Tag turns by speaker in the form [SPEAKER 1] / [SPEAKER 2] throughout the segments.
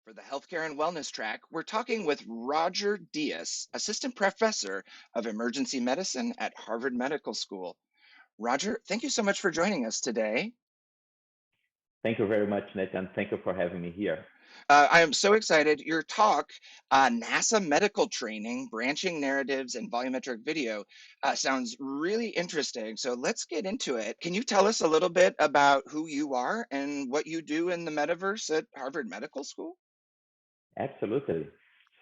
[SPEAKER 1] For the healthcare and wellness track, we're talking with Roger Diaz, assistant professor of emergency medicine at Harvard Medical School. Roger, thank you so much for joining us today.
[SPEAKER 2] Thank you very much, Nathan. Thank you for having me here.
[SPEAKER 1] I am so excited. Your talk, NASA Medical Training, Branching Narratives, and Volumetric Video, sounds really interesting. So let's get into it. Can you tell us a little bit about who you are and what you do in the metaverse at Harvard Medical School?
[SPEAKER 2] Absolutely.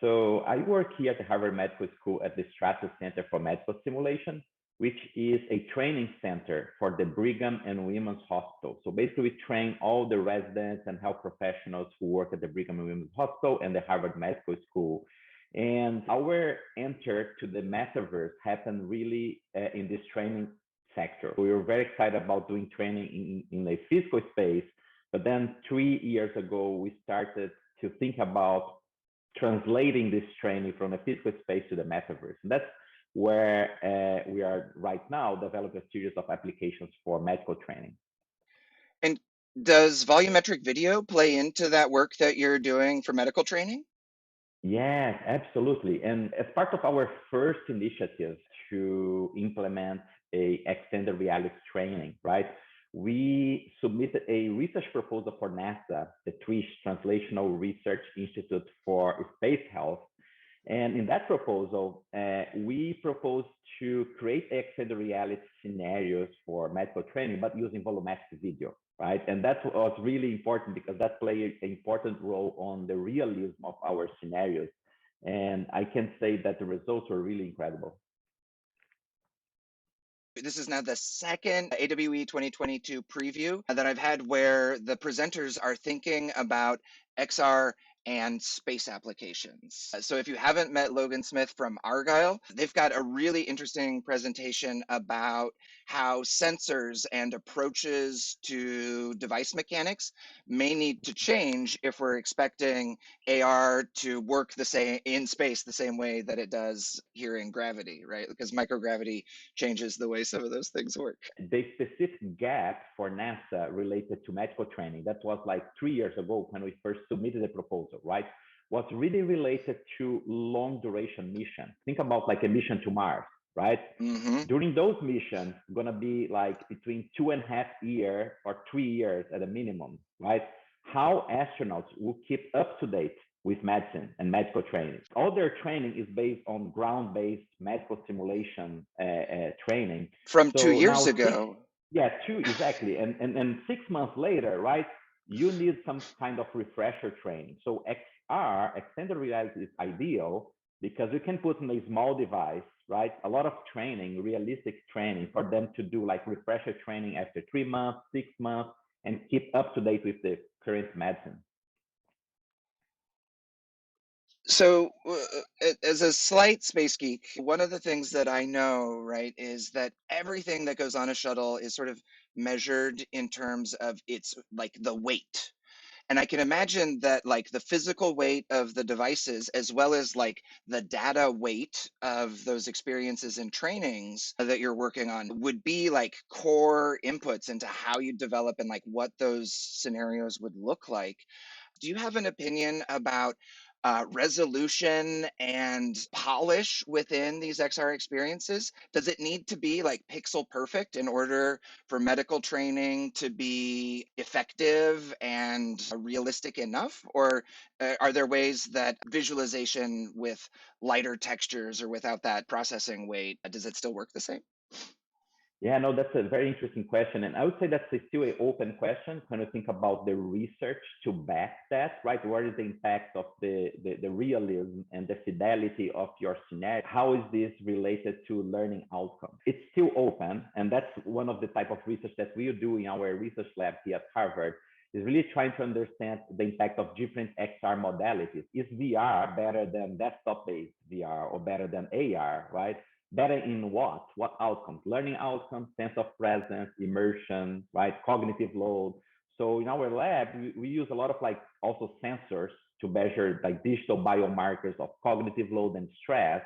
[SPEAKER 2] So I work here at the Harvard Medical School at the Stratus Center for Medical Simulation, which is a training center for the Brigham and Women's Hospital. So basically, we train all the residents and health professionals who work at the Brigham and Women's Hospital and the Harvard Medical School. And our enter to the metaverse happened really in this training sector. We were very excited about doing training in a physical space. But then 3 years ago, we started to think about translating this training from a physical space to the metaverse. And that's where we are right now developing a series of applications for medical training.
[SPEAKER 1] And does volumetric video play into that work that you're doing for medical training?
[SPEAKER 2] Yes, absolutely. And as part of our first initiative to implement a extended reality training, right? We submitted a research proposal for NASA, the TRISH Translational Research Institute for Space Health. And in that proposal, we proposed to create extended reality scenarios for medical training, but using volumetric video, right? And that was really important because that played an important role on the realism of our scenarios. And I can say that the results were really incredible.
[SPEAKER 1] This is now the second AWE 2022 preview that I've had where the presenters are thinking about XR and space applications. So if you haven't met Logan Smith from Argyle, they've got a really interesting presentation about how sensors and approaches to device mechanics may need to change if we're expecting AR to work the same in space the same way that it does here in gravity, right? Because microgravity changes the way some of those things work.
[SPEAKER 2] The specific gap for NASA related to medical training, that was like 3 years ago when we first submitted the proposal, right? Was really related to long duration mission. Think about like a mission to Mars, right?
[SPEAKER 1] Mm-hmm.
[SPEAKER 2] During those missions, gonna be like between 2.5 years or 3 years at a minimum, right? How astronauts will keep up to date with medicine and medical training. All their training is based on ground-based medical simulation training.
[SPEAKER 1] From two
[SPEAKER 2] So
[SPEAKER 1] years
[SPEAKER 2] now
[SPEAKER 1] ago.
[SPEAKER 2] yeah, two exactly, and 6 months later, right? You need some kind of refresher training. So XR, extended reality, is ideal because you can put in a small device, right? A lot of training, realistic training for them to do like refresher training after 3 months, 6 months, and keep up to date with the current medicine.
[SPEAKER 1] So, as a slight space geek, one of the things that I know, right, is that everything that goes on a shuttle is sort of measured in terms of its like the weight. And I can imagine that like the physical weight of the devices, as well as like the data weight of those experiences and trainings that you're working on, would be like core inputs into how you develop and like what those scenarios would look like. Do you have an opinion about resolution and polish within these XR experiences? Does it need to be like pixel perfect in order for medical training to be effective and realistic enough? Or are there ways that visualization with lighter textures or without that processing weight, does it still work the same?
[SPEAKER 2] Yeah, no, that's a very interesting question. And I would say that's still an open question when you think about the research to back that, right? What is the impact of the realism and the fidelity of your scenario? How is this related to learning outcomes? It's still open. And that's one of the type of research that we do in our research lab here at Harvard, is really trying to understand the impact of different XR modalities. Is VR better than desktop-based VR or better than AR, right? Better in what? What outcomes? Learning outcomes, sense of presence, immersion, right? Cognitive load. So in our lab, we use a lot of like also sensors to measure like digital biomarkers of cognitive load and stress,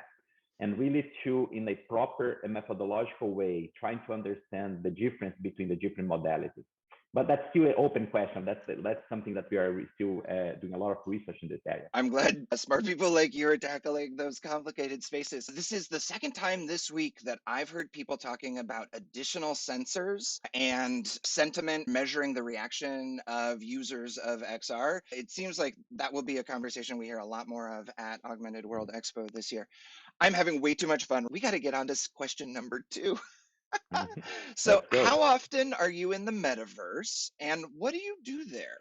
[SPEAKER 2] and really to, in a proper and methodological way, trying to understand the difference between the different modalities. but that's still an open question. That's something that we are still doing a lot of research in this area.
[SPEAKER 1] I'm glad smart people like you are tackling those complicated spaces. This is the second time this week that I've heard people talking about additional sensors and sentiment measuring the reaction of users of XR. It seems like that will be a conversation we hear a lot more of at Augmented World Expo this year. I'm having way too much fun. We got to get on to question number two. So,
[SPEAKER 2] Let's go.
[SPEAKER 1] how often are you in the metaverse and what do you do there?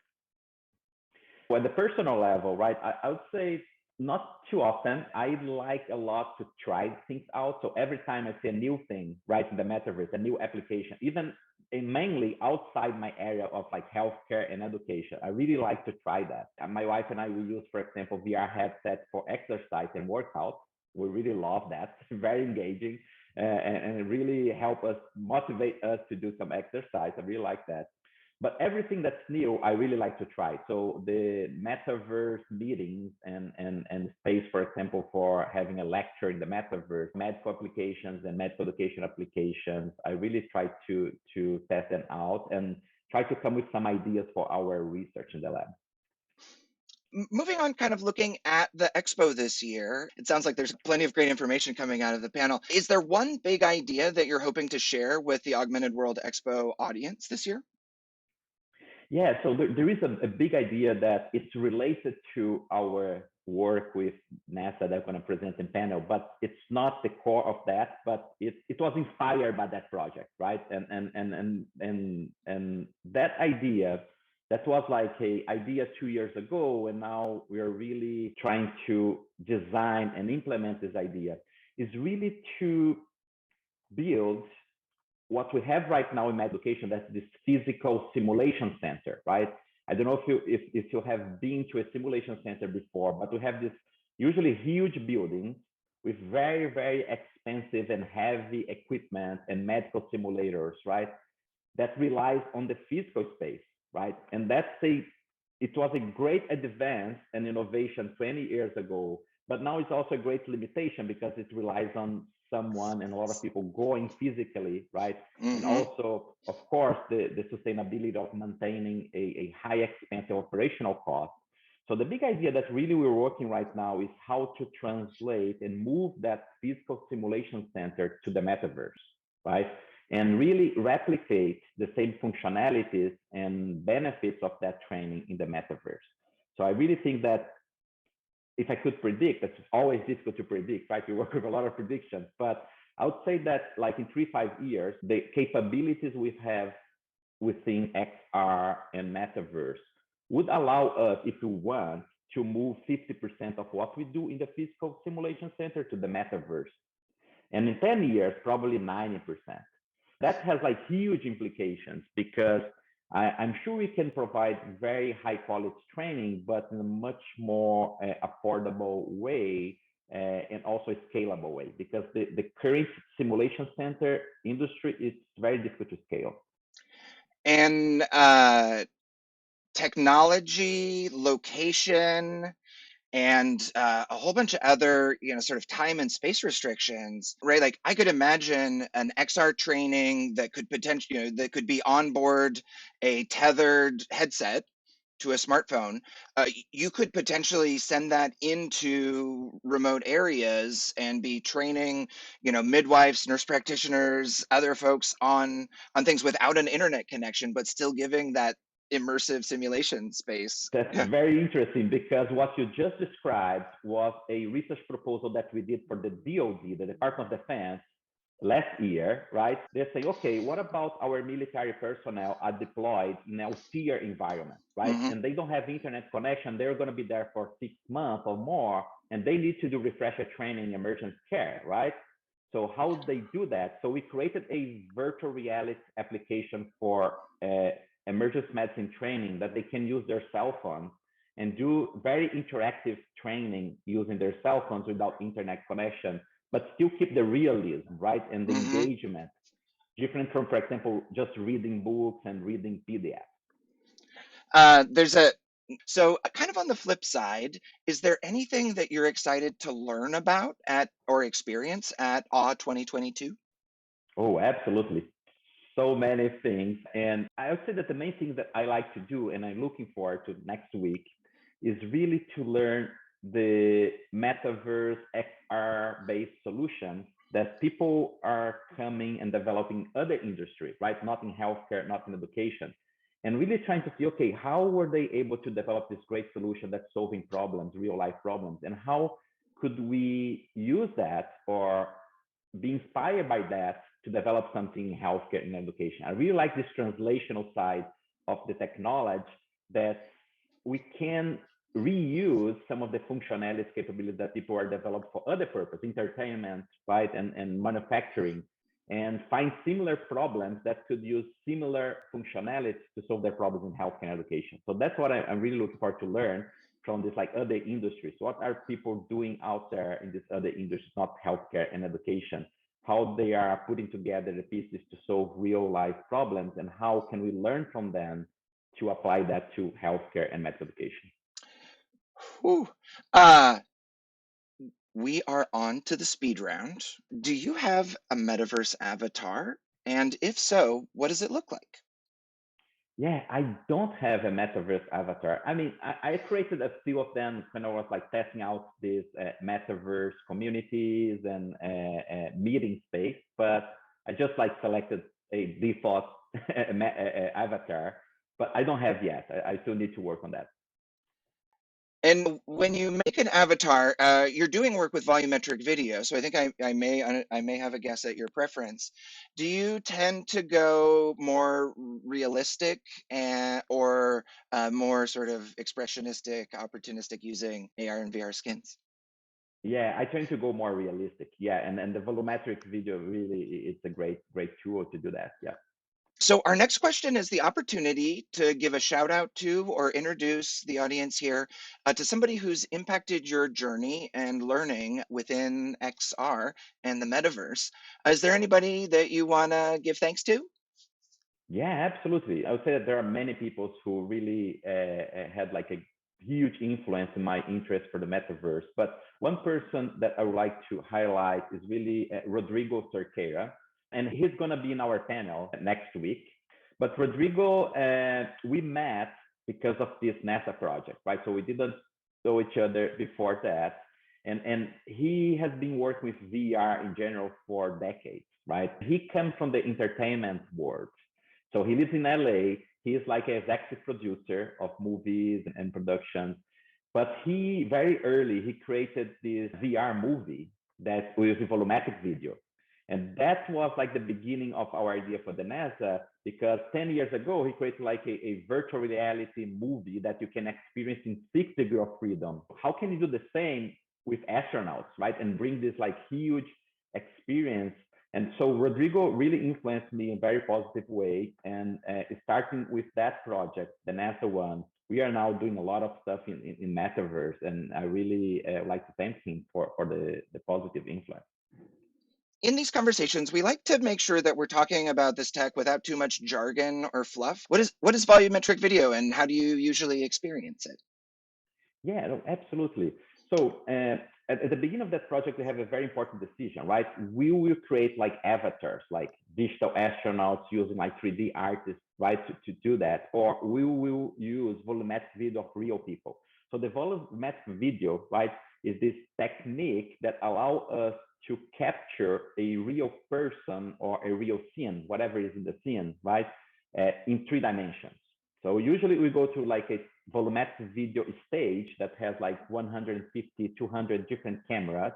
[SPEAKER 2] Well, at the personal level, right, I would say not too often. I like a lot to try things out. So every time I see a new thing, right, in the metaverse, a new application, even mainly outside my area of like healthcare and education, I really like to try that. And my wife and I, we use, for example, VR headsets for exercise and workout. We really love that. It's very engaging. And it really help us motivate us to do some exercise. I really like that, but everything that's new I really like to try. So the metaverse meetings and space, for example, for having a lecture in the metaverse, medical applications and medical education applications, I really try to test them out and try to come with some ideas for our research in the lab.
[SPEAKER 1] Moving on, kind of looking at the expo this year, it sounds like there's plenty of great information coming out of the panel. Is there one big idea that you're hoping to share with the Augmented World Expo audience this year?
[SPEAKER 2] Yeah, so there is a big idea that it's related to our work with NASA that I'm going to present in panel, but it's not the core of that, but it was inspired by that project, right? And that idea, that was like a idea 2 years ago, and now we are really trying to design and implement this idea, is really to build what we have right now in my education, that's this physical simulation center, right? I don't know if you have been to a simulation center before, but we have this usually huge buildings with very expensive and heavy equipment and medical simulators, right? That relies on the physical space, right? And it was a great advance and innovation 20 years ago, but now it's also a great limitation because it relies on someone and a lot of people going physically, right? And
[SPEAKER 1] Mm-hmm.
[SPEAKER 2] also, of course, the sustainability of maintaining a high expense of operational cost. So the big idea that really we're working right now is how to translate and move that physical simulation center to the metaverse, right? And really replicate the same functionalities and benefits of that training in the metaverse. So I really think that if I could predict, that's always difficult to predict, right? We work with a lot of predictions, but I would say that like in 3-5 years, the capabilities we have within XR and metaverse would allow us, if we want, to move 50% of what we do in the physical simulation center to the metaverse. And in 10 years, probably 90%. That has like huge implications because I'm sure we can provide very high quality training, but in a much more affordable way and also a scalable way, because the current simulation center industry is very difficult to scale.
[SPEAKER 1] And technology, location, and a whole bunch of other, sort of time and space restrictions, right? Like I could imagine an XR training that could potentially, that could be on board a tethered headset to a smartphone. You could potentially send that into remote areas and be training, midwives, nurse practitioners, other folks on things without an internet connection, but still giving that immersive simulation space.
[SPEAKER 2] That's
[SPEAKER 1] Yeah.
[SPEAKER 2] very interesting because what you just described was a research proposal that we did for the DoD, the Department of Defense, last year, right? They say, okay, what about our military personnel are deployed in austere environments, right?
[SPEAKER 1] Hmm.
[SPEAKER 2] And they don't have internet connection. They're going to be there for 6 months or more, and they need to do refresher training in emergency care, right? So how do they do that? So we created a virtual reality application for emergency medicine training that they can use their cell phones and do very interactive training using their cell phones without internet connection, but still keep the realism, right? And the
[SPEAKER 1] Hmm.
[SPEAKER 2] engagement, different from, for example, just reading books and reading PDFs.
[SPEAKER 1] There's a So kind of on the flip side, is there anything that you're excited to learn about at or experience at AWE 2022?
[SPEAKER 2] Oh, absolutely. so many things. And I would say that the main thing that I like to do, and I'm looking forward to next week, is really to learn the metaverse XR based solutions that people are coming and developing other industries, right? Not in healthcare, not in education. And really trying to see, okay, how were they able to develop this great solution that's solving problems, real life problems, and how could we use that or be inspired by that to develop something in healthcare and education? I really like this translational side of the technology that we can reuse some of the functionalities, capabilities that people are developed for other purposes, entertainment, right, and manufacturing, and find similar problems that could use similar functionalities to solve their problems in healthcare and education. So that's what I'm really looking forward to learn from this like other industries. What are people doing out there in this other industries, not healthcare and education? How they are putting together the pieces to solve real life problems, and how can we learn from them to apply that to healthcare and medical education?
[SPEAKER 1] Whew. Uh, we are on to the speed round. Do you have a metaverse avatar? And if so, what does it look like?
[SPEAKER 2] Yeah, I don't have a metaverse avatar. I mean, I created a few of them when I was like testing out these metaverse communities and meeting space, but I just like selected a default avatar, but I don't have yet. I still need to work on that.
[SPEAKER 1] And when you make an avatar, you're doing work with volumetric video. So I think I may have a guess at your preference. Do you tend to go more realistic or more sort of expressionistic, opportunistic using AR and VR skins?
[SPEAKER 2] Yeah, I tend to go more realistic. Yeah, and the volumetric video really it's a great tool to do that. Yeah.
[SPEAKER 1] So our next question is the opportunity to give a shout out to or introduce the audience here to somebody who's impacted your journey and learning within XR and the metaverse. Is there anybody that you want to give thanks to?
[SPEAKER 2] Yeah, absolutely. I would say that there are many people who really had like a huge influence in my interest for the metaverse. But one person that I would like to highlight is really Rodrigo Cerqueira, and he's going to be in our panel next week. But Rodrigo, we met because of this NASA project, right? So we didn't know each other before that. And he has been working with VR in general for decades, right? He comes from the entertainment world, so he lives in LA. He is like an executive producer of movies and productions. But he very early he created this VR movie that was a volumetric video. And that was like the beginning of our idea for the NASA, because 10 years ago, he created like a virtual reality movie that you can experience in 6 degrees of freedom. How can you do the same with astronauts, right? And bring this like huge experience. And so Rodrigo really influenced me in a very positive way. And starting with that project, the NASA one, we are now doing a lot of stuff in metaverse. And I really like to thank him for the positive influence.
[SPEAKER 1] In these conversations, we like to make sure that we're talking about this tech without too much jargon or fluff. What is volumetric video and how do you usually experience it?
[SPEAKER 2] Yeah, no, absolutely. So at the beginning of that project, we have a very important decision, right? We will create like avatars, like digital astronauts using like 3D artists, right, to do that, or we will use volumetric video of real people. So the volumetric video, right, is this technique that allow us to capture a real person or a real scene, whatever is in the scene, right, in 3 dimensions. So usually we go to like a volumetric video stage that has like 150, 200 different cameras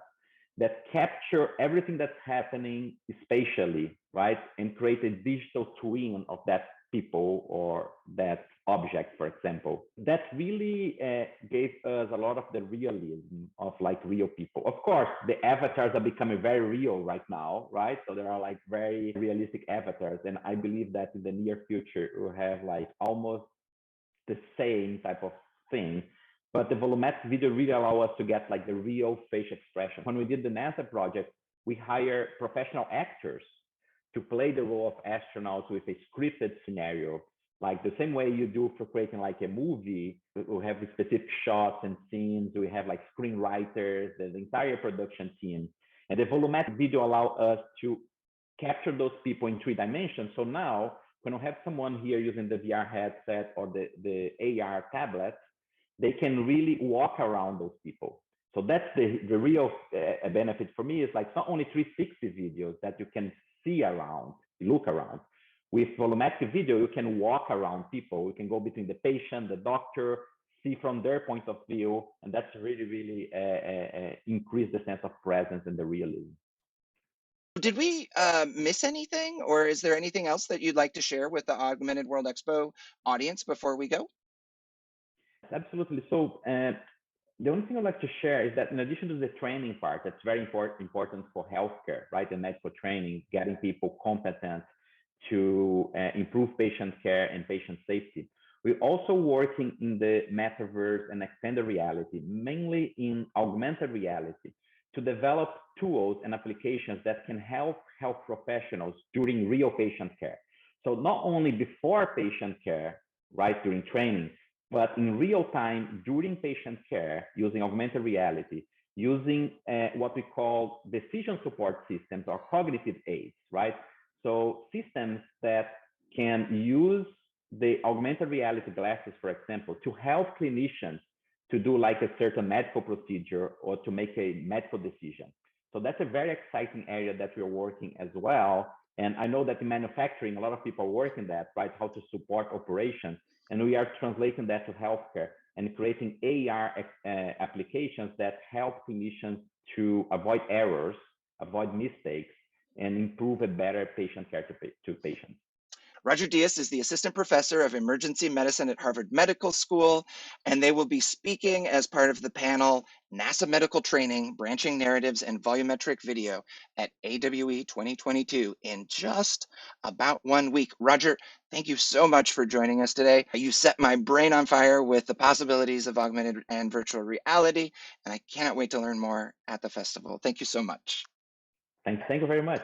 [SPEAKER 2] that capture everything that's happening spatially, right? And create a digital twin of that people or that object, for example. That really gave us a lot of the realism of like real people. Of course, the avatars are becoming very real right now, right? So there are like very realistic avatars. And I believe that in the near future, we'll have like almost the same type of thing. But the volumetric video really allow us to get like the real facial expression. When we did the NASA project, we hire professional actors to play the role of astronauts with a scripted scenario, like the same way you do for creating like a movie. We have specific shots and scenes. We have like screenwriters, the entire production team. And the volumetric video allow us to capture those people in 3 dimensions. So now, when we have someone here using the VR headset or the AR tablet, they can really walk around those people. So that's the real benefit for me. Is like it's not only 360 videos that you can see around, look around. With volumetric video, you can walk around people. You can go between the patient, the doctor, see from their point of view, and that's really, really increase the sense of presence and the realism.
[SPEAKER 1] Did we miss anything, or is there anything else that you'd like to share with the Augmented World Expo audience before we go?
[SPEAKER 2] Absolutely. So the only thing I'd like to share is that in addition to the training part, that's very important for healthcare, right? The medical training, getting people competent to improve patient care and patient safety. We're also working in the metaverse and extended reality, mainly in augmented reality, to develop tools and applications that can help health professionals during real patient care. So not only before patient care, right, during training, but in real time during patient care using augmented reality, using what we call decision support systems or cognitive aids, right? So systems that can use the augmented reality glasses, for example, to help clinicians to do like a certain medical procedure or to make a medical decision. So that's a very exciting area that we're working as well. And I know that in manufacturing, a lot of people are working that, right? How to support operations. And we are translating that to healthcare and creating AR applications that help clinicians to avoid errors, avoid mistakes, and improve a better patient care to patients.
[SPEAKER 1] Roger Diaz is the assistant professor of emergency medicine at Harvard Medical School, and they will be speaking as part of the panel NASA Medical Training, Branching Narratives, and Volumetric Video at AWE 2022 in just about 1 week. Roger, thank you so much for joining us today. You set my brain on fire with the possibilities of augmented and virtual reality, and I cannot wait to learn more at the festival. Thank you so much.
[SPEAKER 2] Thank you very much.